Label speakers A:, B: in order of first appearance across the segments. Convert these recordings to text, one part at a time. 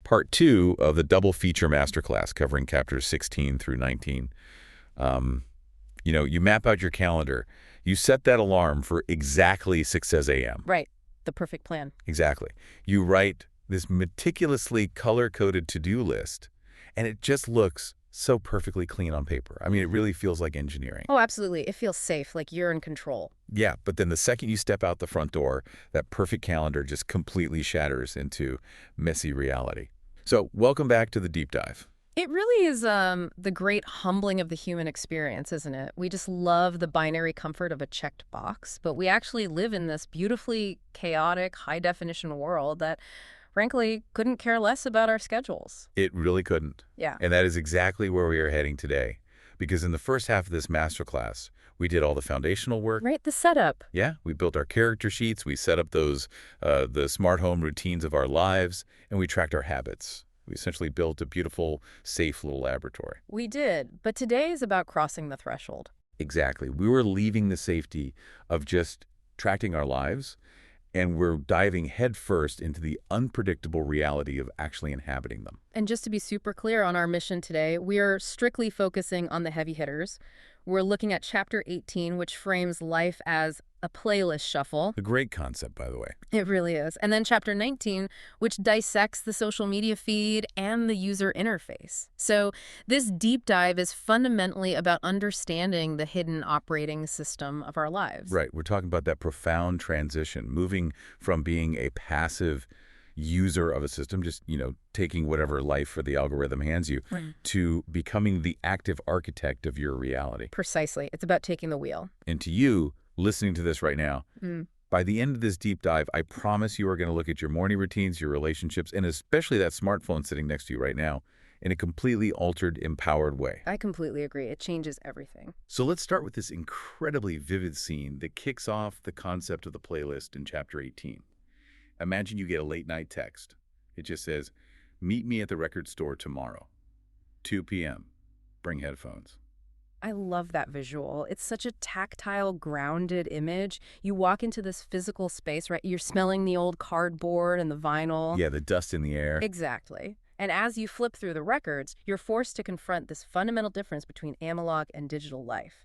A: part 2 of the double feature masterclass covering chapters 16 through 19. You map out your calendar. You set that alarm for exactly 6 a.m.
B: Right. The perfect plan.
A: Exactly. You write this meticulously color-coded to-do list, and it just looks so perfectly clean on paper. I mean, it really feels like engineering.
B: Oh, absolutely. It feels safe, like you're in control.
A: Yeah, but then the second you step out the front door, that perfect calendar just completely shatters into messy reality. So welcome back to the deep dive.
B: It really is the great humbling of the human experience, isn't it? We just love the binary comfort of a checked box, but we actually live in this beautifully chaotic, high-definition world that, frankly, couldn't care less about our schedules.
A: It really couldn't.
B: Yeah.
A: And that is exactly where we are heading today. Because in the first half of this masterclass, we did all the foundational work.
B: Right, the setup.
A: Yeah, we built our character sheets, we set up the smart home routines of our lives, and we tracked our habits. We essentially built a beautiful, safe little laboratory.
B: We did, but today is about crossing the threshold.
A: Exactly. We were leaving the safety of just tracking our lives, and we're diving headfirst into the unpredictable reality of actually inhabiting them.
B: And just to be super clear on our mission today, we are strictly focusing on the heavy hitters. We're looking at Chapter 18, which frames life as a playlist shuffle.
A: A great concept, by the way.
B: It really is. And then Chapter 19, which dissects the social media feed and the user interface. So this deep dive is fundamentally about understanding the hidden operating system of our lives.
A: Right. We're talking about that profound transition, moving from being a passive user of a system, just, taking whatever life or the algorithm hands you, to becoming the active architect of your reality.
B: Precisely. It's about taking the wheel.
A: And to you, listening to this right now, by the end of this deep dive, I promise you are going to look at your morning routines, your relationships, and especially that smartphone sitting next to you right now in a completely altered, empowered way.
B: I completely agree. It changes everything.
A: So let's start with this incredibly vivid scene that kicks off the concept of the playlist in Chapter 18. Imagine you get a late-night text. It just says, "Meet me at the record store tomorrow, 2 p.m. Bring headphones."
B: I love that visual. It's such a tactile, grounded image. You walk into this physical space, right? You're smelling the old cardboard and the vinyl.
A: Yeah, the dust in the air.
B: Exactly. And as you flip through the records, you're forced to confront this fundamental difference between analog and digital life.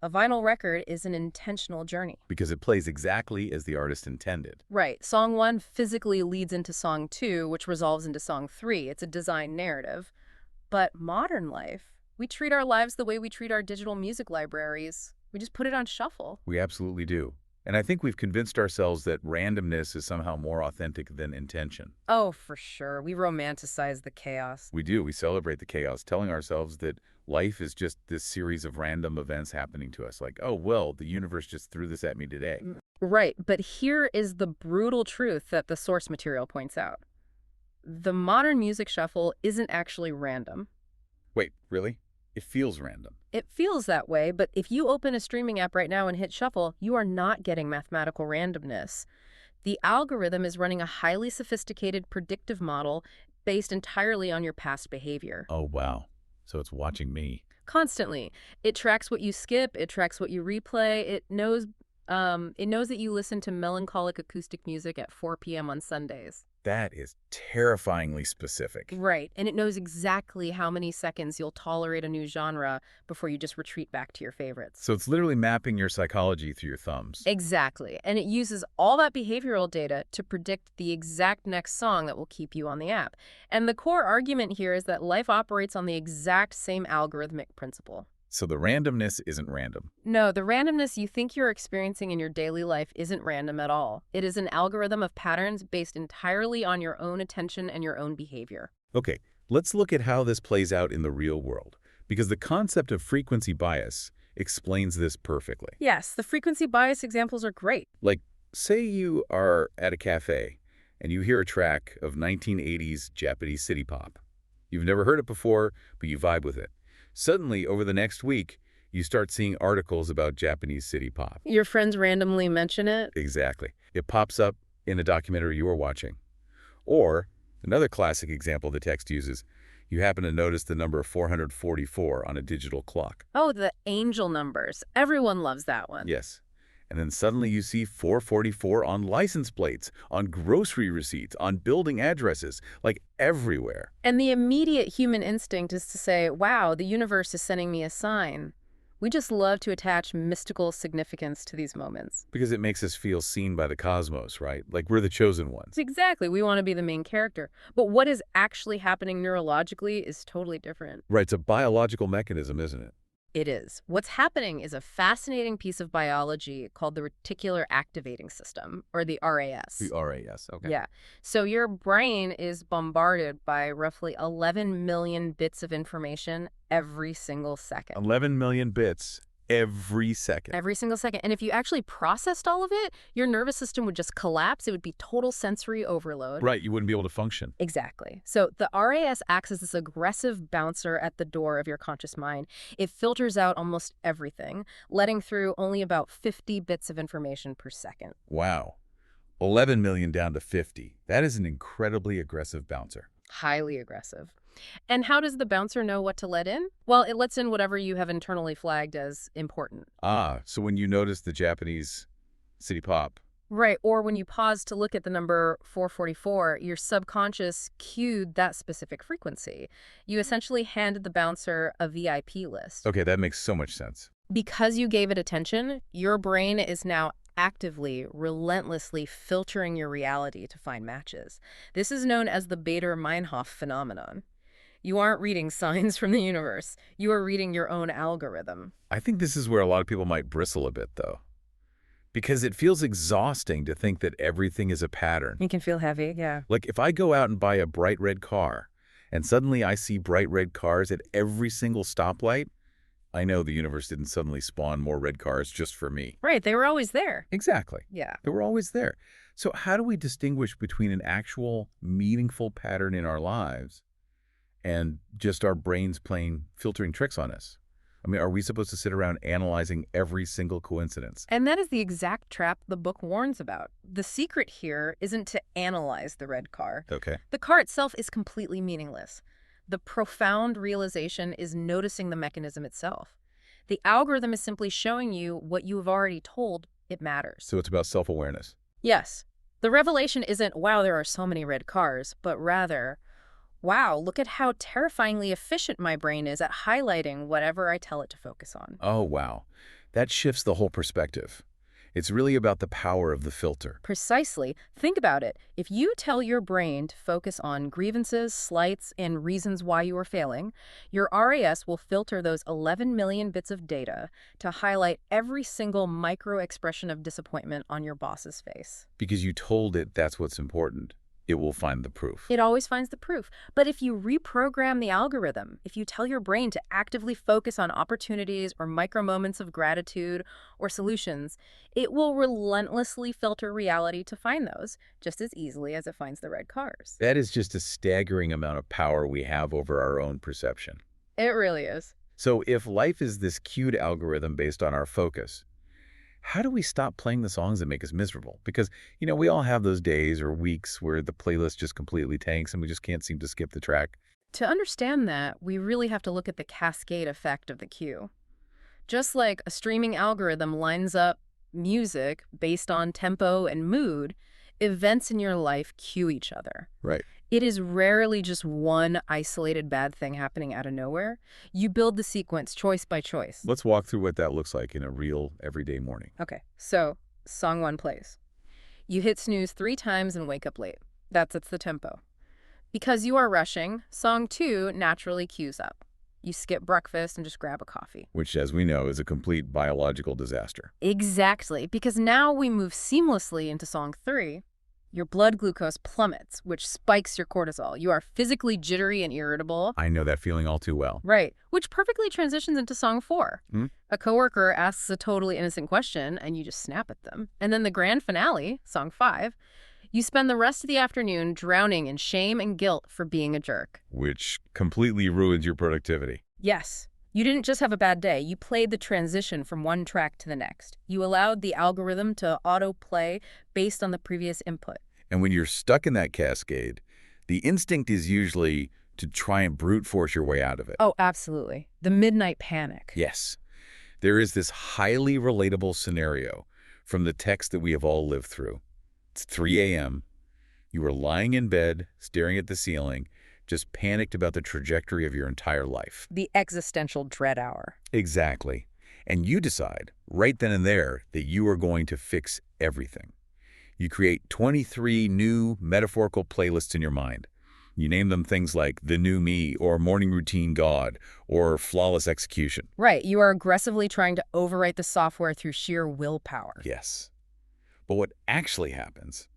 B: A vinyl record is an intentional journey.
A: Because it plays exactly as the artist intended.
B: Right. Song 1 physically leads into Song 2, which resolves into Song 3. It's a design narrative. But modern life, we treat our lives the way we treat our digital music libraries. We just put it on shuffle.
A: We absolutely do. And I think we've convinced ourselves that randomness is somehow more authentic than intention.
B: Oh, for sure. We romanticize the chaos.
A: We do. We celebrate the chaos, telling ourselves that life is just this series of random events happening to us. Like, oh, well, the universe just threw this at me today.
B: Right. But here is the brutal truth that the source material points out. The modern music shuffle isn't actually random.
A: Wait, really? It feels random.
B: It feels that way, but if you open a streaming app right now and hit shuffle, you are not getting mathematical randomness. The algorithm is running a highly sophisticated predictive model based entirely on your past behavior.
A: Oh, wow. So it's watching me.
B: Constantly. It tracks what you skip, it tracks what you replay, it knows that you listen to melancholic acoustic music at 4 p.m. on Sundays.
A: That is terrifyingly specific.
B: Right, and it knows exactly how many seconds you'll tolerate a new genre before you just retreat back to your favorites.
A: So it's literally mapping your psychology through your thumbs.
B: Exactly, and it uses all that behavioral data to predict the exact next song that will keep you on the app. And the core argument here is that life operates on the exact same algorithmic principle.
A: So the randomness isn't random.
B: No, the randomness you think you're experiencing in your daily life isn't random at all. It is an algorithm of patterns based entirely on your own attention and your own behavior.
A: Okay, let's look at how this plays out in the real world, because the concept of frequency bias explains this perfectly.
B: Yes, the frequency bias examples are great.
A: Like, say you are at a cafe and you hear a track of 1980s Japanese city pop. You've never heard it before, but you vibe with it. Suddenly, over the next week, you start seeing articles about Japanese city pop.
B: Your friends randomly mention it?
A: Exactly. It pops up in a documentary you are watching. Or, another classic example the text uses, you happen to notice the number 444 on a digital clock.
B: Oh, the angel numbers. Everyone loves that one.
A: Yes. And then suddenly you see 444 on license plates, on grocery receipts, on building addresses, like everywhere.
B: And the immediate human instinct is to say, wow, the universe is sending me a sign. We just love to attach mystical significance to these moments.
A: Because it makes us feel seen by the cosmos, right? Like we're the chosen ones.
B: Exactly. We want to be the main character. But what is actually happening neurologically is totally different.
A: Right, it's a biological mechanism, isn't it?
B: It is. What's happening is a fascinating piece of biology called the reticular activating system, or the RAS.
A: The RAS, okay.
B: Yeah. So your brain is bombarded by roughly 11 million bits of information every single second.
A: 11 million bits every second.
B: Every single second. And if you actually processed all of it, your nervous system would just collapse. It would be total sensory overload.
A: Right, you wouldn't be able to function.
B: Exactly. So the RAS acts as this aggressive bouncer at the door of your conscious mind. It filters out almost everything, letting through only about 50 bits of information per second.
A: Wow. 11 million down to 50. That is an incredibly aggressive bouncer.
B: Highly aggressive. And how does the bouncer know what to let in? Well, it lets in whatever you have internally flagged as important.
A: Ah, so when you notice the Japanese city pop.
B: Right, or when you pause to look at the number 444, your subconscious cued that specific frequency. You essentially handed the bouncer a VIP list.
A: Okay, that makes so much sense.
B: Because you gave it attention, your brain is now actively, relentlessly filtering your reality to find matches. This is known as the Bader-Meinhof phenomenon. You aren't reading signs from the universe. You are reading your own algorithm.
A: I think this is where a lot of people might bristle a bit, though. Because it feels exhausting to think that everything is a pattern.
B: You can feel heavy, yeah.
A: Like if I go out and buy a bright red car, and suddenly I see bright red cars at every single stoplight, I know the universe didn't suddenly spawn more red cars just for me.
B: Right, they were always there.
A: Exactly.
B: Yeah.
A: They were always there. So how do we distinguish between an actual meaningful pattern in our lives and just our brains playing filtering tricks on us? I mean, are we supposed to sit around analyzing every single coincidence?
B: And that is the exact trap the book warns about. The secret here isn't to analyze the red car.
A: Okay.
B: The car itself is completely meaningless. The profound realization is noticing the mechanism itself. The algorithm is simply showing you what you have already told it matters.
A: So it's about self-awareness.
B: Yes. The revelation isn't, wow, there are so many red cars, but rather, wow, look at how terrifyingly efficient my brain is at highlighting whatever I tell it to focus on.
A: Oh, wow. That shifts the whole perspective. It's really about the power of the filter.
B: Precisely. Think about it. If you tell your brain to focus on grievances, slights, and reasons why you are failing, your RAS will filter those 11 million bits of data to highlight every single micro-expression of disappointment on your boss's face.
A: Because you told it that's what's important. It will find the proof.
B: It always finds the proof. But if you reprogram the algorithm, if you tell your brain to actively focus on opportunities or micro moments of gratitude or solutions, it will relentlessly filter reality to find those just as easily as it finds the red cars.
A: That is just a staggering amount of power we have over our own perception.
B: It really is.
A: So if life is this cued algorithm based on our focus, how do we stop playing the songs that make us miserable? Because, you know, we all have those days or weeks where the playlist just completely tanks and we just can't seem to skip the track.
B: To understand that, we really have to look at the cascade effect of the cue. Just like a streaming algorithm lines up music based on tempo and mood, events in your life cue each other.
A: Right.
B: It is rarely just one isolated bad thing happening out of nowhere. You build the sequence choice by choice.
A: Let's walk through what that looks like in a real everyday morning.
B: Okay, so song 1 plays. You hit snooze 3 times and wake up late. That sets the tempo. Because you are rushing, song 2 naturally cues up. You skip breakfast and just grab a coffee.
A: Which, as we know, is a complete biological disaster.
B: Exactly, because now we move seamlessly into song 3. Your blood glucose plummets, which spikes your cortisol. You are physically jittery and irritable.
A: I know that feeling all too well.
B: Right, which perfectly transitions into song 4.
A: Hmm?
B: A coworker asks a totally innocent question, and you just snap at them. And then the grand finale, song 5, you spend the rest of the afternoon drowning in shame and guilt for being a jerk.
A: Which completely ruins your productivity.
B: Yes. You didn't just have a bad day. You played the transition from one track to the next. You allowed the algorithm to autoplay based on the previous input.
A: And when you're stuck in that cascade, the instinct is usually to try and brute force your way out of it.
B: Oh, absolutely. The midnight panic.
A: Yes. There is this highly relatable scenario from the text that we have all lived through. It's 3 a.m. You are lying in bed, staring at the ceiling, just panicked about the trajectory of your entire life.
B: The existential dread hour.
A: Exactly. And you decide, right then and there, that you are going to fix everything. You create 23 new metaphorical playlists in your mind. You name them things like The New Me, or Morning Routine God, or Flawless Execution.
B: Right, you are aggressively trying to overwrite the software through sheer willpower.
A: Yes. But what actually happens,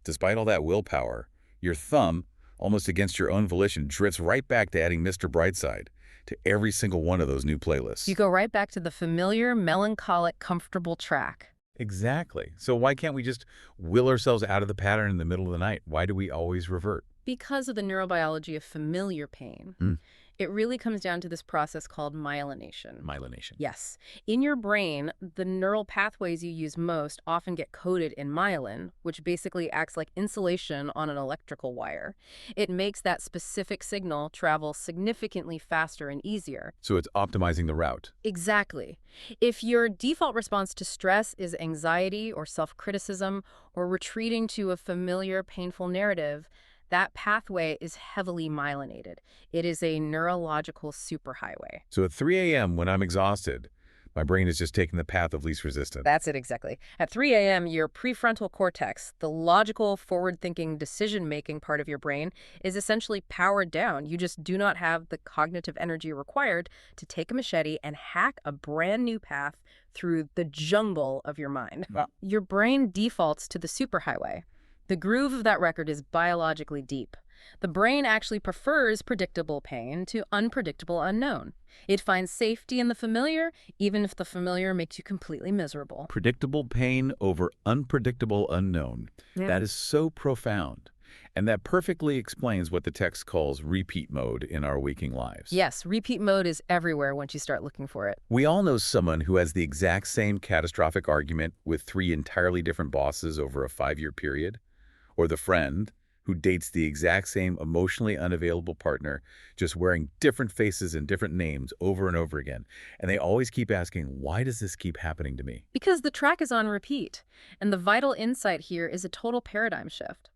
A: despite all that willpower, your thumb, almost against your own volition, drifts right back to adding Mr. Brightside to every single one of those new playlists.
B: You go right back to the familiar, melancholic, comfortable track.
A: Exactly. So why can't we just will ourselves out of the pattern in the middle of the night? Why do we always revert?
B: Because of the neurobiology of familiar pain. It really comes down to this process called myelination.
A: Myelination.
B: Yes. In your brain, the neural pathways you use most often get coded in myelin, which basically acts like insulation on an electrical wire. It makes that specific signal travel significantly faster and easier.
A: So it's optimizing the route.
B: Exactly. If your default response to stress is anxiety or self-criticism or retreating to a familiar, painful narrative, that pathway is heavily myelinated. It is a neurological superhighway.
A: So at 3 a.m. when I'm exhausted, my brain is just taking the path of least resistance.
B: That's it exactly. At 3 a.m., your prefrontal cortex, the logical, forward-thinking, decision-making part of your brain, is essentially powered down. You just do not have the cognitive energy required to take a machete and hack a brand new path through the jungle of your mind.
A: Wow.
B: Your brain defaults to the superhighway. The groove of that record is biologically deep. The brain actually prefers predictable pain to unpredictable unknown. It finds safety in the familiar, even if the familiar makes you completely miserable.
A: Predictable pain over unpredictable unknown.
B: Yeah.
A: That is so profound. And that perfectly explains what the text calls repeat mode in our waking lives.
B: Yes, repeat mode is everywhere once you start looking for it.
A: We all know someone who has the exact same catastrophic argument with 3 entirely different bosses over a 5-year period. Or the friend who dates the exact same emotionally unavailable partner, just wearing different faces and different names over and over again. And they always keep asking, why does this keep happening to me?
B: Because the track is on repeat. And the vital insight here is a total paradigm shift.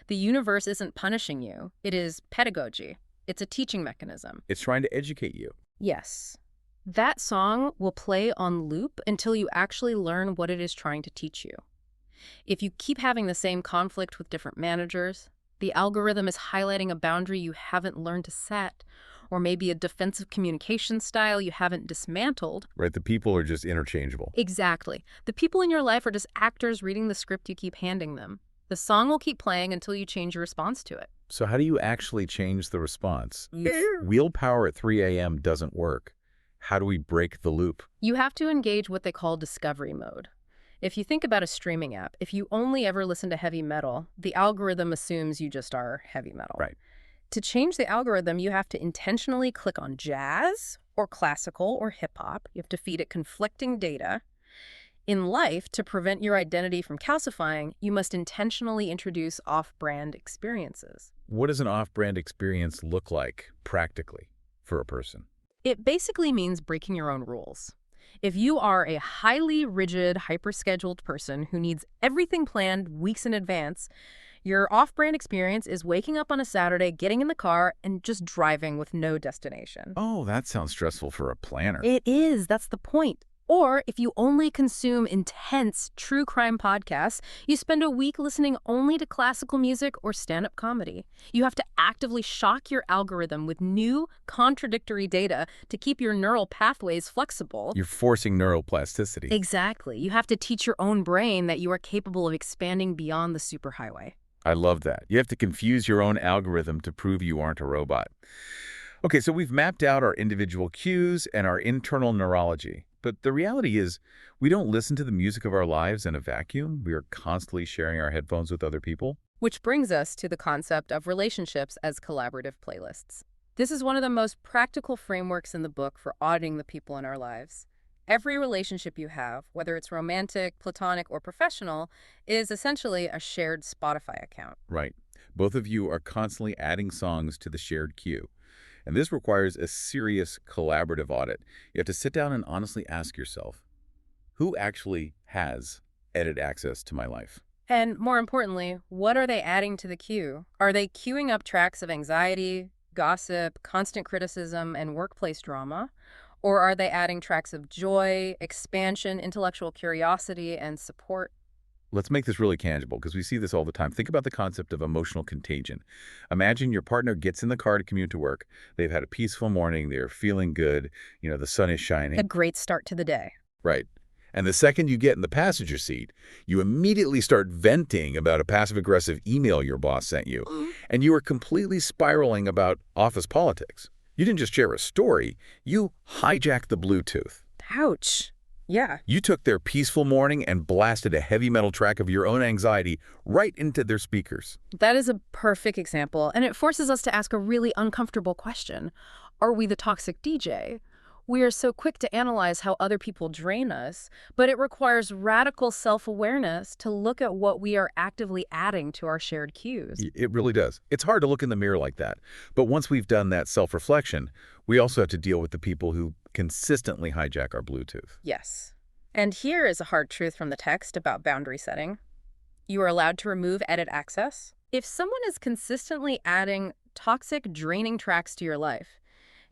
B: The universe isn't punishing you. It is pedagogy. It's a teaching mechanism.
A: It's trying to educate you.
B: Yes. That song will play on loop until you actually learn what it is trying to teach you. If you keep having the same conflict with different managers, the algorithm is highlighting a boundary you haven't learned to set, or maybe a defensive communication style you haven't dismantled.
A: Right, the people are just interchangeable.
B: Exactly. The people in your life are just actors reading the script you keep handing them. The song will keep playing until you change your response to it.
A: So how do you actually change the response? If willpower at 3 a.m. doesn't work, how do we break the loop?
B: You have to engage what they call discovery mode. If you think about a streaming app, if you only ever listen to heavy metal, the algorithm assumes you just are heavy metal.
A: Right.
B: To change the algorithm, you have to intentionally click on jazz or classical or hip-hop. You have to feed it conflicting data. In life, to prevent your identity from calcifying, you must intentionally introduce off-brand experiences.
A: What does an off-brand experience look like practically for a person?
B: It basically means breaking your own rules. If you are a highly rigid, hyper-scheduled person who needs everything planned weeks in advance, your off-brand experience is waking up on a Saturday, getting in the car, and just driving with no destination.
A: Oh, that sounds stressful for a planner.
B: It is. That's the point. Or if you only consume intense true crime podcasts, you spend a week listening only to classical music or stand-up comedy. You have to actively shock your algorithm with new, contradictory data to keep your neural pathways flexible.
A: You're forcing neuroplasticity.
B: Exactly. You have to teach your own brain that you are capable of expanding beyond the superhighway.
A: I love that. You have to confuse your own algorithm to prove you aren't a robot. Okay, so we've mapped out our individual cues and our internal neurology. But the reality is, we don't listen to the music of our lives in a vacuum. We are constantly sharing our headphones with other people.
B: Which brings us to the concept of relationships as collaborative playlists. This is one of the most practical frameworks in the book for auditing the people in our lives. Every relationship you have, whether it's romantic, platonic, or professional, is essentially a shared Spotify account.
A: Right. Both of you are constantly adding songs to the shared queue. And this requires a serious collaborative audit. You have to sit down and honestly ask yourself, who actually has edit access to my life.
B: And more importantly, what are they adding to the queue? Are they queuing up tracks of anxiety, gossip, constant criticism, and workplace drama? Or are they adding tracks of joy, expansion, intellectual curiosity, and support?
A: Let's make this really tangible because we see this all the time. Think about the concept of emotional contagion. Imagine your partner gets in the car to commute to work. They've had a peaceful morning. They're feeling good. The sun is
B: A
A: shining.
B: great start to the day.
A: Right. And the second you get in the passenger seat, you immediately start venting about a passive-aggressive email your boss sent you. And you are completely spiraling about office politics. You didn't just share a story. You hijacked the Bluetooth.
B: Ouch. Yeah.
A: You took their peaceful morning and blasted a heavy metal track of your own anxiety right into their speakers.
B: That is a perfect example, and it forces us to ask a really uncomfortable question. Are we the toxic DJ? We are so quick to analyze how other people drain us, but it requires radical self-awareness to look at what we are actively adding to our shared cues.
A: It really does. It's hard to look in the mirror like that. But once we've done that self-reflection, we also have to deal with the people who consistently hijack our Bluetooth.
B: Yes. And here is a hard truth from the text about boundary setting. You are allowed to remove edit access. If someone is consistently adding toxic, draining tracks to your life,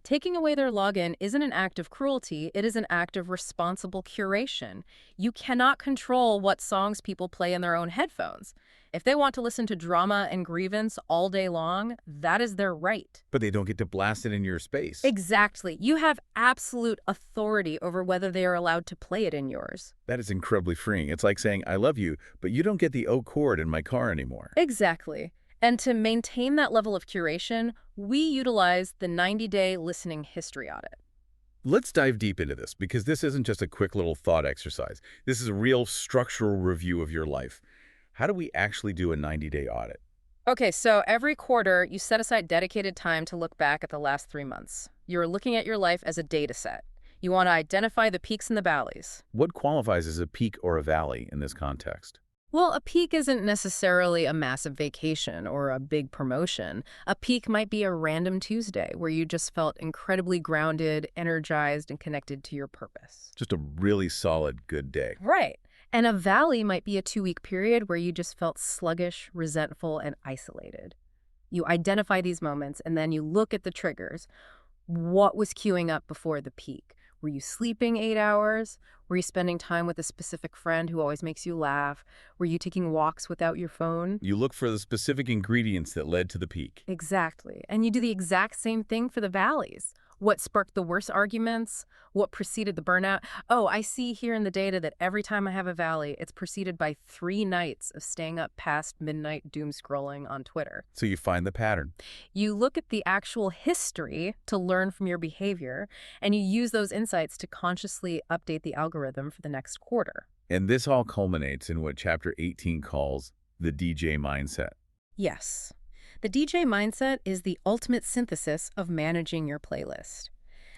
B: taking away their login isn't an act of cruelty, it is an act of responsible curation. You cannot control what songs people play in their own headphones. If they want to listen to drama and grievance all day long, that is their right.
A: But they don't get to blast it in your space.
B: Exactly. You have absolute authority over whether they are allowed to play it in yours.
A: That is incredibly freeing. It's like saying, I love you, but you don't get the O chord in my car anymore.
B: Exactly. And to maintain that level of curation, we utilize the 90-day listening history audit.
A: Let's dive deep into this because this isn't just a quick little thought exercise. This is a real structural review of your life. How do we actually do a 90-day audit?
B: Okay, so every quarter, you set aside dedicated time to look back at the last 3 months. You're looking at your life as a data set. You want to identify the peaks and the valleys.
A: What qualifies as a peak or a valley in this context?
B: Well, a peak isn't necessarily a massive vacation or a big promotion. A peak might be a random Tuesday where you just felt incredibly grounded, energized, and connected to your purpose.
A: Just a really solid, good day.
B: Right. And a valley might be a 2-week period where you just felt sluggish, resentful, and isolated. You identify these moments, and then you look at the triggers. What was queuing up before the peak? Were you sleeping 8 hours? Were you spending time with a specific friend who always makes you laugh? Were you taking walks without your phone?
A: You look for the specific ingredients that led to the peak.
B: Exactly. And you do the exact same thing for the valleys. What sparked the worst arguments? What preceded the burnout? Oh, I see here in the data that every time I have a valley, it's preceded by 3 nights of staying up past midnight doom scrolling on Twitter.
A: So you find the pattern.
B: You look at the actual history to learn from your behavior, and you use those insights to consciously update the algorithm for the next quarter.
A: And this all culminates in what Chapter 18 calls the DJ mindset.
B: Yes. The DJ mindset is the ultimate synthesis of managing your playlist.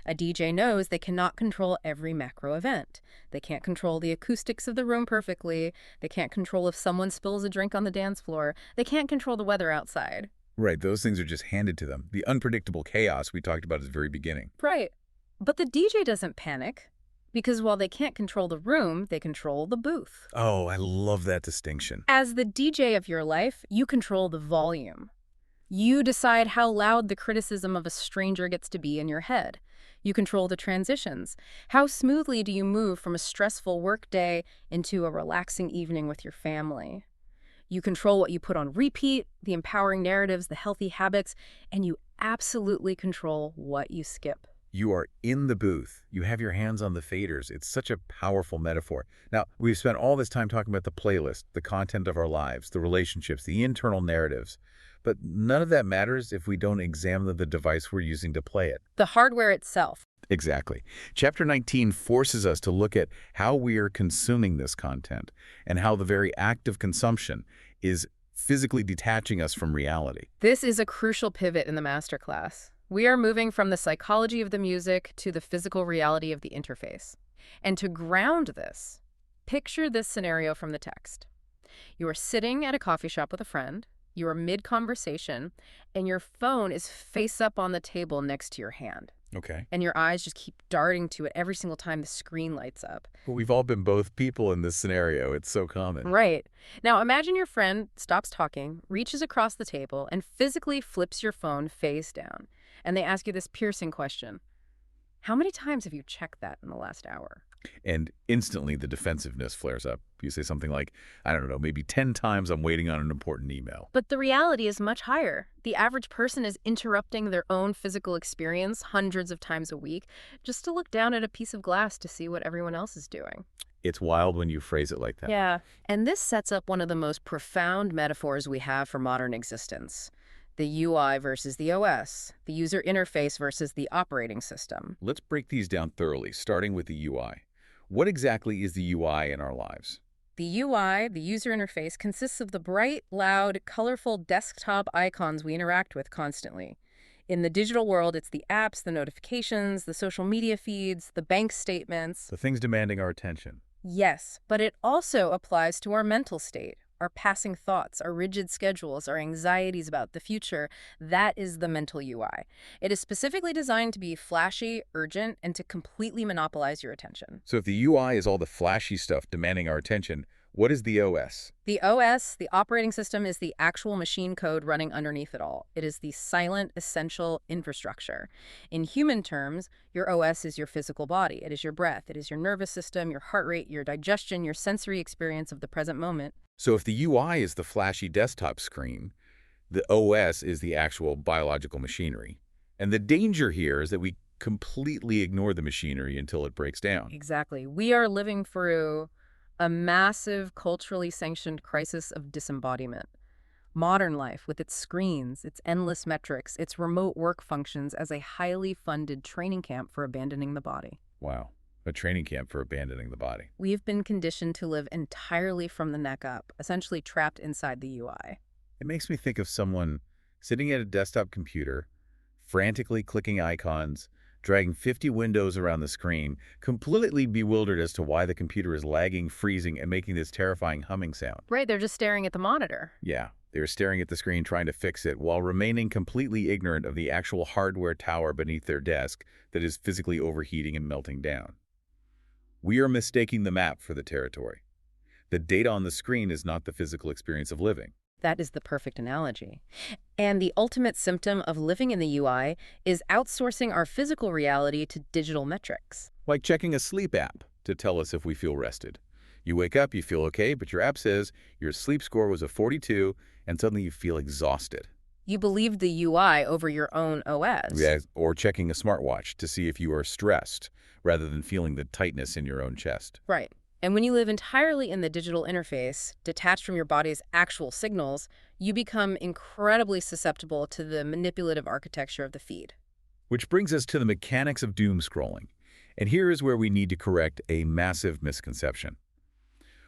B: A DJ knows they cannot control every macro event. They can't control the acoustics of the room perfectly. They can't control if someone spills a drink on the dance floor. They can't control the weather outside.
A: Right, those things are just handed to them. The unpredictable chaos we talked about at the very beginning.
B: Right. But the DJ doesn't panic, because while they can't control the room, they control the booth.
A: Oh, I love that distinction.
B: As the DJ of your life, you control the volume. You decide how loud the criticism of a stranger gets to be in your head. You control the transitions. How smoothly do you move from a stressful workday into a relaxing evening with your family? You control what you put on repeat, the empowering narratives, the healthy habits, and you absolutely control what you skip.
A: You are in the booth. You have your hands on the faders. It's such a powerful metaphor. Now, we've spent all this time talking about the playlist, the content of our lives, the relationships, the internal narratives. But none of that matters if we don't examine the device we're using to play it.
B: The hardware itself.
A: Exactly. Chapter 19 forces us to look at how we are consuming this content and how the very act of consumption is physically detaching us from reality.
B: This is a crucial pivot in the masterclass. We are moving from the psychology of the music to the physical reality of the interface. And to ground this, picture this scenario from the text. You are sitting at a coffee shop with a friend. You are mid-conversation, and your phone is face up on the table next to your hand.
A: Okay.
B: and your eyes just keep darting to it every single time the screen lights up.
A: Well, we've all been both people in this scenario. It's so common.
B: Right. Now imagine your friend stops talking, reaches across the table, and physically flips your phone face down. And they ask you this piercing question. How many times have you checked that in the last hour?
A: And instantly the defensiveness flares up. You say something like, I don't know, maybe 10 times I'm waiting on an important email.
B: But the reality is much higher. The average person is interrupting their own physical experience hundreds of times a week just to look down at a piece of glass to see what everyone else is doing.
A: It's wild when you phrase it like that.
B: Yeah. And this sets up one of the most profound metaphors we have for modern existence. The UI versus the OS, the user interface versus the operating system.
A: Let's break these down thoroughly, starting with the UI. What exactly is the UI in our lives?
B: The UI, the user interface, consists of the bright, loud, colorful desktop icons we interact with constantly. In the digital world, it's the apps, the notifications, the social media feeds, the bank statements.
A: The things demanding our attention.
B: Yes, but it also applies to our mental state, our passing thoughts, our rigid schedules, our anxieties about the future. That is the mental UI. It is specifically designed to be flashy, urgent, and to completely monopolize your attention.
A: So if the UI is all the flashy stuff demanding our attention, what is the OS?
B: The OS, the operating system, is the actual machine code running underneath it all. It is the silent, essential infrastructure. In human terms, your OS is your physical body. It is your breath. It is your nervous system, your heart rate, your digestion, your sensory experience of the present moment.
A: So if the UI is the flashy desktop screen, the OS is the actual biological machinery. And the danger here is that we completely ignore the machinery until it breaks down.
B: Exactly. We are living through a massive, culturally sanctioned crisis of disembodiment. Modern life, with its screens, its endless metrics, its remote work functions as a highly funded training camp for abandoning the body.
A: Wow. A training camp for abandoning the body.
B: We've been conditioned to live entirely from the neck up, essentially trapped inside the UI.
A: It makes me think of someone sitting at a desktop computer, frantically clicking icons, dragging 50 windows around the screen, completely bewildered as to why the computer is lagging, freezing, and making this terrifying humming sound.
B: Right, they're just staring at the monitor.
A: Yeah, they're staring at the screen trying to fix it while remaining completely ignorant of the actual hardware tower beneath their desk that is physically overheating and melting down. We are mistaking the map for the territory. The data on the screen is not the physical experience of living.
B: That is the perfect analogy. And the ultimate symptom of living in the UI is outsourcing our physical reality to digital metrics.
A: Like checking a sleep app to tell us if we feel rested. You wake up, you feel okay, but your app says your sleep score was a 42, and suddenly you feel exhausted.
B: You believed the UI over your own OS.
A: Yeah, or checking a smartwatch to see if you are stressed, rather than feeling the tightness in your own chest.
B: Right. And when you live entirely in the digital interface, detached from your body's actual signals, you become incredibly susceptible to the manipulative architecture of the feed.
A: Which brings us to the mechanics of doom scrolling. And here is where we need to correct a massive misconception.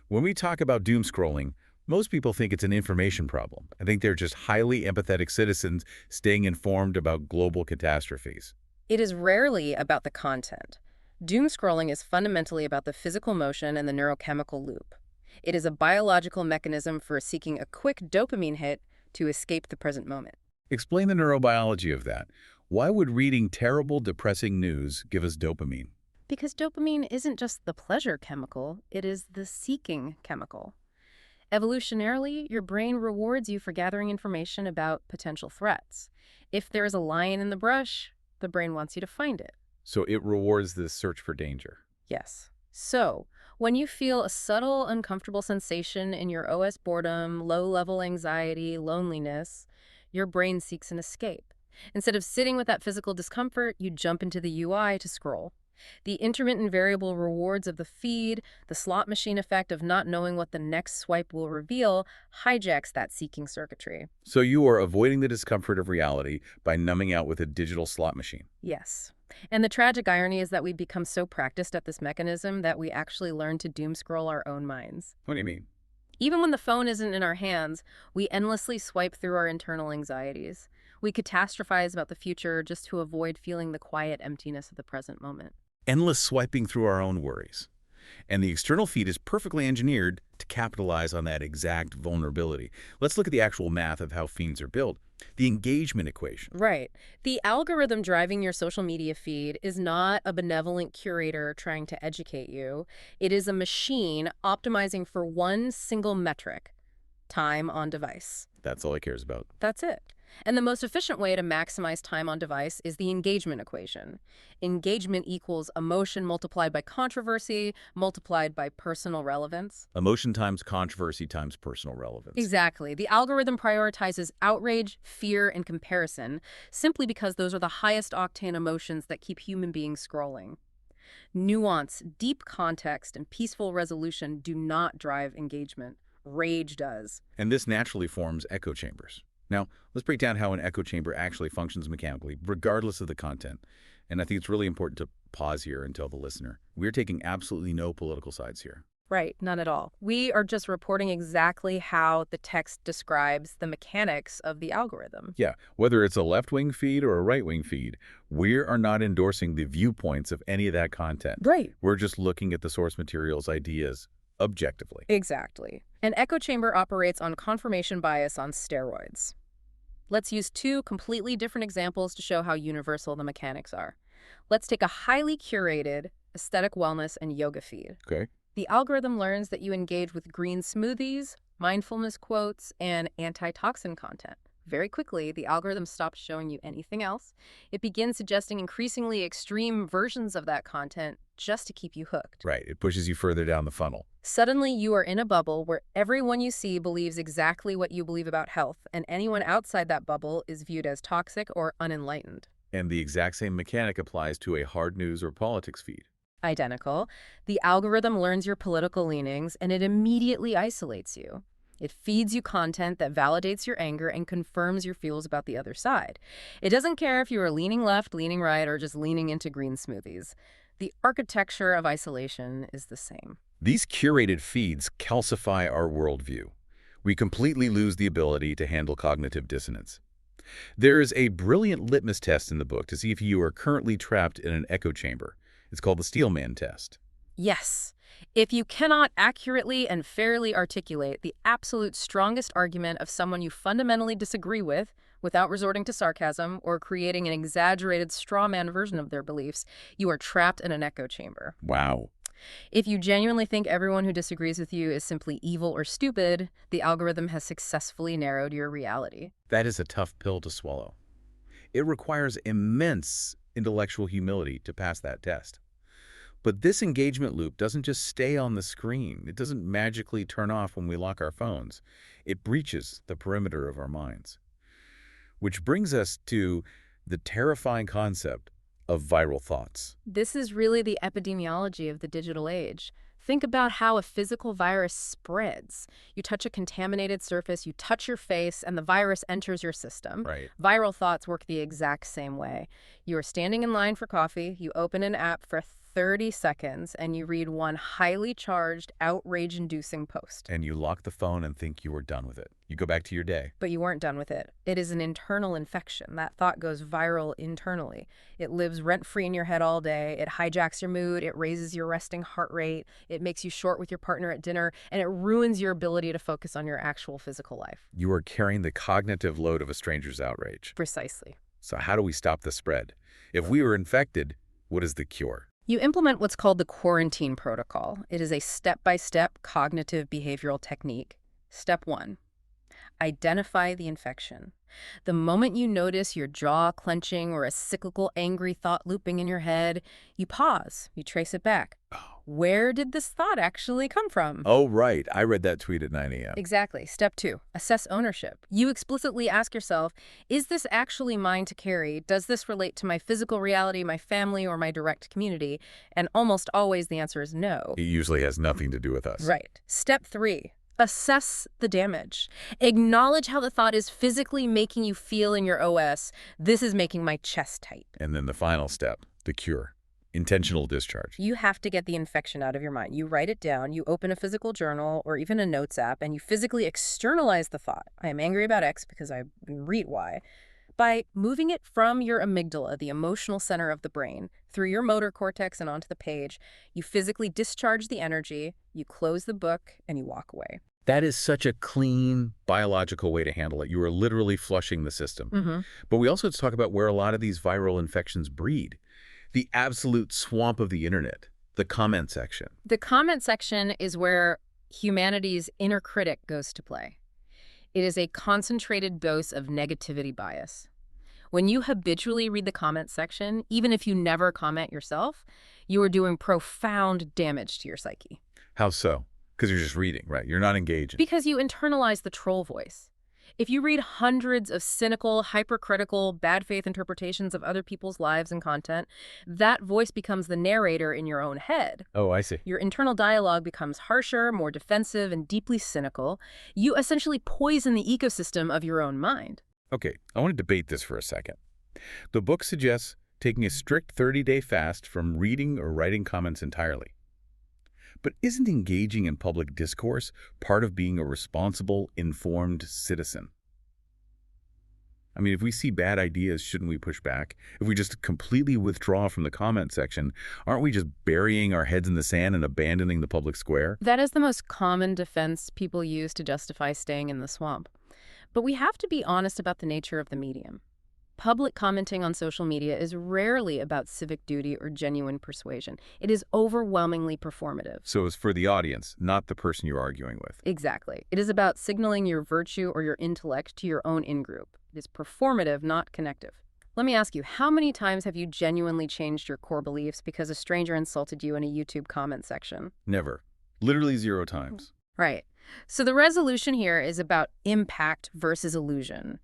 A: When we talk about doom scrolling, most people think it's an information problem. I think they're just highly empathetic citizens staying informed about global catastrophes.
B: It is rarely about the content. Doom scrolling is fundamentally about the physical motion and the neurochemical loop. It is a biological mechanism for seeking a quick dopamine hit to escape the present moment.
A: Explain the neurobiology of that. Why would reading terrible, depressing news give us dopamine?
B: Because dopamine isn't just the pleasure chemical, it is the seeking chemical. Evolutionarily, your brain rewards you for gathering information about potential threats. If there is a lion in the brush, the brain wants you to find it.
A: So it rewards this search for danger.
B: Yes. So, when you feel a subtle, uncomfortable sensation in your OS boredom, low-level anxiety, loneliness, your brain seeks an escape. Instead of sitting with that physical discomfort, you jump into the UI to scroll. The intermittent variable rewards of the feed, the slot machine effect of not knowing what the next swipe will reveal, hijacks that seeking circuitry.
A: So you are avoiding the discomfort of reality by numbing out with a digital slot machine.
B: Yes. And the tragic irony is that we've become so practiced at this mechanism that we actually learn to doom scroll our own minds.
A: What do you mean?
B: Even when the phone isn't in our hands, we endlessly swipe through our internal anxieties. We catastrophize about the future just to avoid feeling the quiet emptiness of the present moment.
A: Endless swiping through our own worries. And the external feed is perfectly engineered to capitalize on that exact vulnerability. Let's look at the actual math of how feeds are built. The engagement equation.
B: Right. The algorithm driving your social media feed is not a benevolent curator trying to educate you. It is a machine optimizing for one single metric: time on device.
A: That's all it cares about.
B: That's it. And the most efficient way to maximize time on device is the engagement equation. Engagement equals emotion multiplied by controversy multiplied by personal relevance.
A: Emotion times controversy times personal relevance.
B: Exactly. The algorithm prioritizes outrage, fear, and comparison simply because those are the highest octane emotions that keep human beings scrolling. Nuance, deep context, and peaceful resolution do not drive engagement. Rage does.
A: And this naturally forms echo chambers. Now, let's break down how an echo chamber actually functions mechanically, regardless of the content. And I think it's really important to pause here and tell the listener, we're taking absolutely no political sides here.
B: Right, none at all. We are just reporting exactly how the text describes the mechanics of the algorithm.
A: Yeah, whether it's a left-wing feed or a right-wing feed, we are not endorsing the viewpoints of any of that content.
B: Right.
A: We're just looking at the source material's ideas objectively.
B: Exactly. An echo chamber operates on confirmation bias on steroids. Let's use two completely different examples to show how universal the mechanics are. Let's take a highly curated aesthetic wellness and yoga feed.
A: Okay.
B: The algorithm learns that you engage with green smoothies, mindfulness quotes, and antitoxin content. Very quickly, the algorithm stops showing you anything else. It begins suggesting increasingly extreme versions of that content just to keep you hooked.
A: Right. It pushes you further down the funnel.
B: Suddenly, you are in a bubble where everyone you see believes exactly what you believe about health, and anyone outside that bubble is viewed as toxic or unenlightened.
A: And the exact same mechanic applies to a hard news or politics feed.
B: Identical. The algorithm learns your political leanings, and it immediately isolates you. It feeds you content that validates your anger and confirms your feels about the other side. It doesn't care if you are leaning left, leaning right, or just leaning into green smoothies. The architecture of isolation is the same.
A: These curated feeds calcify our worldview. We completely lose the ability to handle cognitive dissonance. There is a brilliant litmus test in the book to see if you are currently trapped in an echo chamber. It's called the Steelman test.
B: Yes. If you cannot accurately and fairly articulate the absolute strongest argument of someone you fundamentally disagree with, without resorting to sarcasm or creating an exaggerated straw man version of their beliefs, you are trapped in an echo chamber.
A: Wow.
B: If you genuinely think everyone who disagrees with you is simply evil or stupid, the algorithm has successfully narrowed your reality.
A: That is a tough pill to swallow. It requires immense intellectual humility to pass that test. But this engagement loop doesn't just stay on the screen. It doesn't magically turn off when we lock our phones. It breaches the perimeter of our minds. Which brings us to the terrifying concept of viral thoughts.
B: This is really the epidemiology of the digital age. Think about how a physical virus spreads. You touch a contaminated surface, you touch your face, and the virus enters your system.
A: Right.
B: Viral thoughts work the exact same way. You are standing in line for coffee, you open an app for 30 seconds, and you read one highly charged, outrage-inducing post.
A: And you lock the phone and think you are done with it. You go back to your day.
B: But you weren't done with it. It is an internal infection. That thought goes viral internally. It lives rent-free in your head all day. It hijacks your mood. It raises your resting heart rate. It makes you short with your partner at dinner. And it ruins your ability to focus on your actual physical life.
A: You are carrying the cognitive load of a stranger's outrage.
B: Precisely.
A: So how do we stop the spread? If we were infected, what is the cure?
B: You implement what's called the quarantine protocol. It is a step-by-step cognitive behavioral technique. Step 1. Identify the infection. The moment you notice your jaw clenching or a cyclical angry thought looping in your head, you pause, you trace it back. Where did this thought actually come from?
A: Oh, right. I read that tweet at 9 a.m.
B: Exactly. Step 2, assess ownership. You explicitly ask yourself, is this actually mine to carry? Does this relate to my physical reality, my family, or my direct community? And almost always the answer is no.
A: It usually has nothing to do with us.
B: Right. Step 3, assess the damage. Acknowledge how the thought is physically making you feel in your OS. This is making my chest tight.
A: And then the final step, the cure. Intentional discharge.
B: You have to get the infection out of your mind. You write it down, you open a physical journal or even a notes app, and you physically externalize the thought. I am angry about X because I read Y. By moving it from your amygdala, the emotional center of the brain, through your motor cortex and onto the page, you physically discharge the energy, you close the book, and you walk away.
A: That is such a clean, biological way to handle it. You are literally flushing the system.
B: Mm-hmm.
A: But we also have to talk about where a lot of these viral infections breed. The absolute swamp of the internet, the comment section.
B: The comment section is where humanity's inner critic goes to play. It is a concentrated dose of negativity bias. When you habitually read the comment section, even if you never comment yourself, you are doing profound damage to your psyche.
A: How so? Because you're just reading, right? You're not engaging.
B: Because you internalize the troll voice. If you read hundreds of cynical, hypercritical, bad faith interpretations of other people's lives and content, that voice becomes the narrator in your own head.
A: Oh, I see.
B: Your internal dialogue becomes harsher, more defensive, and deeply cynical. You essentially poison the ecosystem of your own mind.
A: Okay, I want to debate this for a second. The book suggests taking a strict 30-day fast from reading or writing comments entirely. But isn't engaging in public discourse part of being a responsible, informed citizen? I mean, if we see bad ideas, shouldn't we push back? If we just completely withdraw from the comment section, aren't we just burying our heads in the sand and abandoning the public square?
B: That is the most common defense people use to justify staying in the swamp. But we have to be honest about the nature of the medium. Public commenting on social media is rarely about civic duty or genuine persuasion. It is overwhelmingly performative.
A: So it's for the audience, not the person you're arguing with.
B: Exactly. It is about signaling your virtue or your intellect to your own in-group. It is performative, not connective. Let me ask you, how many times have you genuinely changed your core beliefs because a stranger insulted you in a YouTube comment section?
A: Never. Literally 0 times.
B: Right. So the resolution here is about impact versus illusion.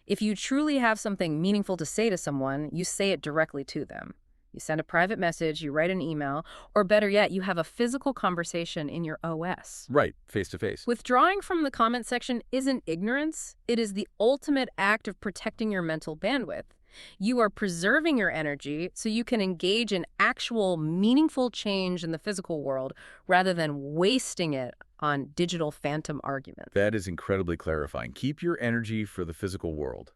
B: If you truly have something meaningful to say to someone, you say it directly to them. You send a private message, you write an email, or better yet, you have a physical conversation in your OS.
A: Right, face to face.
B: Withdrawing from the comment section isn't ignorance. It is the ultimate act of protecting your mental bandwidth. You are preserving your energy so you can engage in actual meaningful change in the physical world rather than wasting it on digital phantom arguments.
A: That is incredibly clarifying. Keep your energy for the physical world.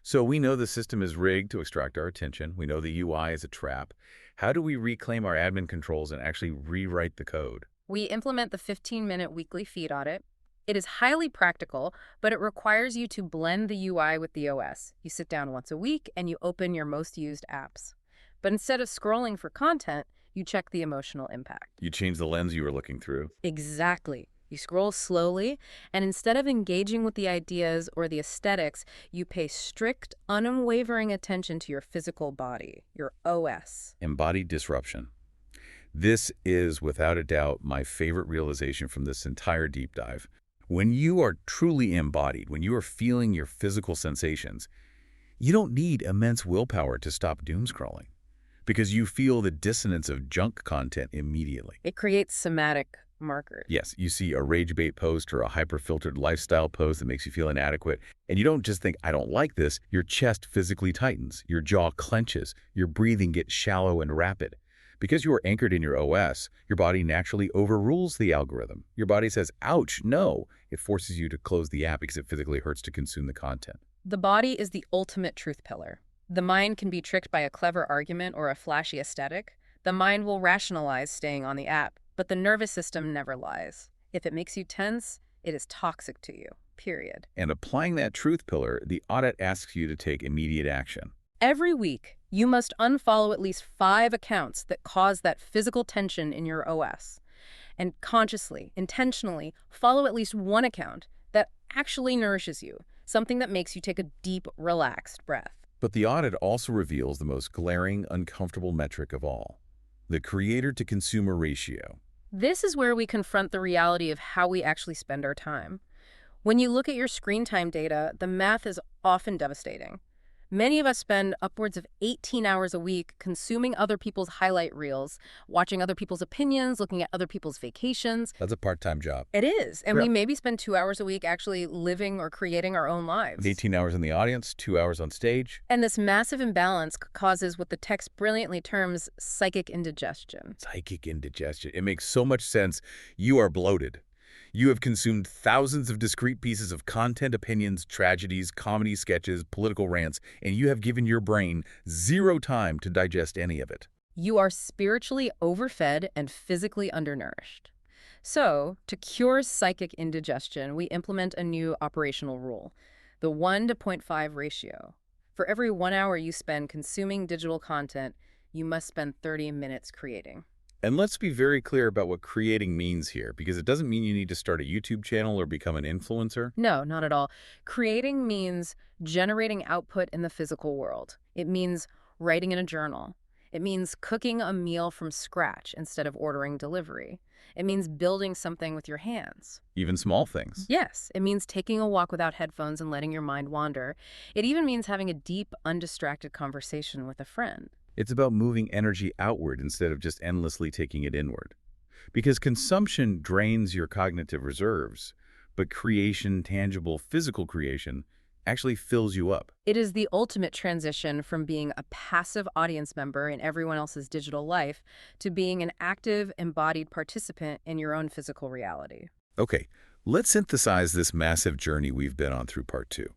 A: So we know the system is rigged to extract our attention. We know the UI is a trap. How do we reclaim our admin controls and actually rewrite the code?
B: We implement the 15-minute weekly feed audit. It is highly practical, but it requires you to blend the UI with the OS. You sit down once a week and you open your most used apps. But instead of scrolling for content, you check the emotional impact.
A: You change the lens you were looking through.
B: Exactly. You scroll slowly, and instead of engaging with the ideas or the aesthetics, you pay strict, unwavering attention to your physical body, your OS.
A: Embodied disruption. This is, without a doubt, my favorite realization from this entire deep dive. When you are truly embodied, when you are feeling your physical sensations, you don't need immense willpower to stop doom scrolling because you feel the dissonance of junk content immediately.
B: It creates somatic markers.
A: Yes, you see a rage bait post or a hyper-filtered lifestyle post that makes you feel inadequate, and you don't just think, I don't like this. Your chest physically tightens, your jaw clenches, your breathing gets shallow and rapid. Because you are anchored in your OS, your body naturally overrules the algorithm. Your body says, ouch, no. It forces you to close the app because it physically hurts to consume the content.
B: The body is the ultimate truth pillar. The mind can be tricked by a clever argument or a flashy aesthetic. The mind will rationalize staying on the app, but the nervous system never lies. If it makes you tense, it is toxic to you, period.
A: And applying that truth pillar, the audit asks you to take immediate action.
B: Every week, you must unfollow at least 5 accounts that cause that physical tension in your OS. And consciously, intentionally, follow at least 1 account that actually nourishes you, something that makes you take a deep, relaxed breath.
A: But the audit also reveals the most glaring, uncomfortable metric of all, the creator-to-consumer ratio.
B: This is where we confront the reality of how we actually spend our time. When you look at your screen time data, the math is often devastating. Many of us spend upwards of 18 hours a week consuming other people's highlight reels, watching other people's opinions, looking at other people's vacations.
A: That's a part-time job.
B: It is. And
A: Yeah.
B: we maybe spend 2 hours a week actually living or creating our own lives.
A: 18 hours in the audience, 2 hours on stage.
B: And this massive imbalance causes what the text brilliantly terms psychic indigestion.
A: Psychic indigestion. It makes so much sense. You are bloated. You have consumed thousands of discrete pieces of content, opinions, tragedies, comedy sketches, political rants, and you have given your brain zero time to digest any of it.
B: You are spiritually overfed and physically undernourished. So, to cure psychic indigestion, we implement a new operational rule, the 1 to point 0.5 ratio. For every 1 hour you spend consuming digital content, you must spend 30 minutes creating.
A: And let's be very clear about what creating means here, because it doesn't mean you need to start a YouTube channel or become an influencer.
B: No, not at all. Creating means generating output in the physical world. It means writing in a journal. It means cooking a meal from scratch instead of ordering delivery. It means building something with your hands.
A: Even small things.
B: Yes, it means taking a walk without headphones and letting your mind wander. It even means having a deep, undistracted conversation with a friend.
A: It's about moving energy outward instead of just endlessly taking it inward. Because consumption drains your cognitive reserves, but creation, tangible physical creation, actually fills you up.
B: It is the ultimate transition from being a passive audience member in everyone else's digital life to being an active, embodied participant in your own physical reality.
A: Okay, let's synthesize this massive journey we've been on through part 2.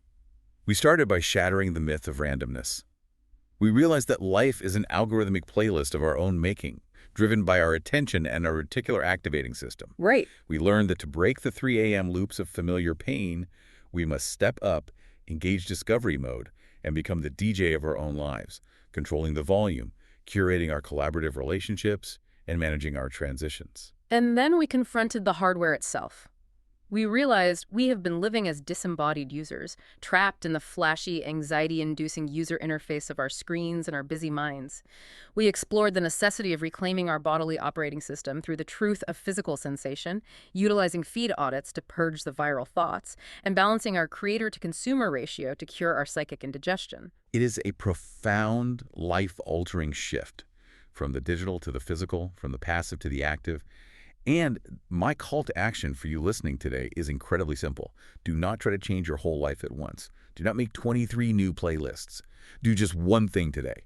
A: We started by shattering the myth of randomness. We realized that life is an algorithmic playlist of our own making, driven by our attention and our reticular activating system.
B: Right.
A: We learned that to break the 3 a.m. loops of familiar pain, we must step up, engage discovery mode, and become the DJ of our own lives, controlling the volume, curating our collaborative relationships, and managing our transitions.
B: And then we confronted the hardware itself. We realized we have been living as disembodied users, trapped in the flashy, anxiety-inducing user interface of our screens and our busy minds. We explored the necessity of reclaiming our bodily operating system through the truth of physical sensation, utilizing feed audits to purge the viral thoughts, and balancing our creator-to-consumer ratio to cure our psychic indigestion.
A: It is a profound, life-altering shift, from the digital to the physical, from the passive to the active. And my call to action for you listening today is incredibly simple. Do not try to change your whole life at once. Do not make 23 new playlists. Do just one thing today.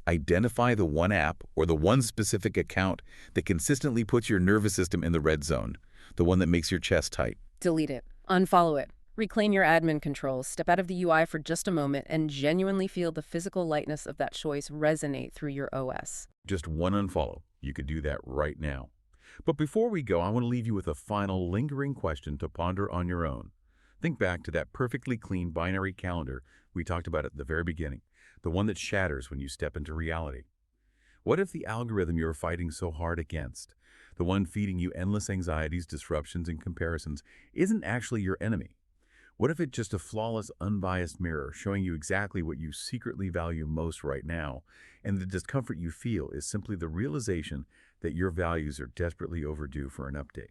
A: Identify the one app or the one specific account that consistently puts your nervous system in the red zone, the one that makes your chest tight.
B: Delete it. Unfollow it. Reclaim your admin controls, step out of the UI for just a moment, and genuinely feel the physical lightness of that choice resonate through your OS.
A: Just one unfollow. You could do that right now. But before we go, I want to leave you with a final lingering question to ponder on your own. Think back to that perfectly clean binary calendar we talked about at the very beginning, the one that shatters when you step into reality. What if the algorithm you're fighting so hard against, the one feeding you endless anxieties, disruptions, and comparisons, isn't actually your enemy? What if it's just a flawless, unbiased mirror showing you exactly what you secretly value most right now, and the discomfort you feel is simply the realization that your values are desperately overdue for an update?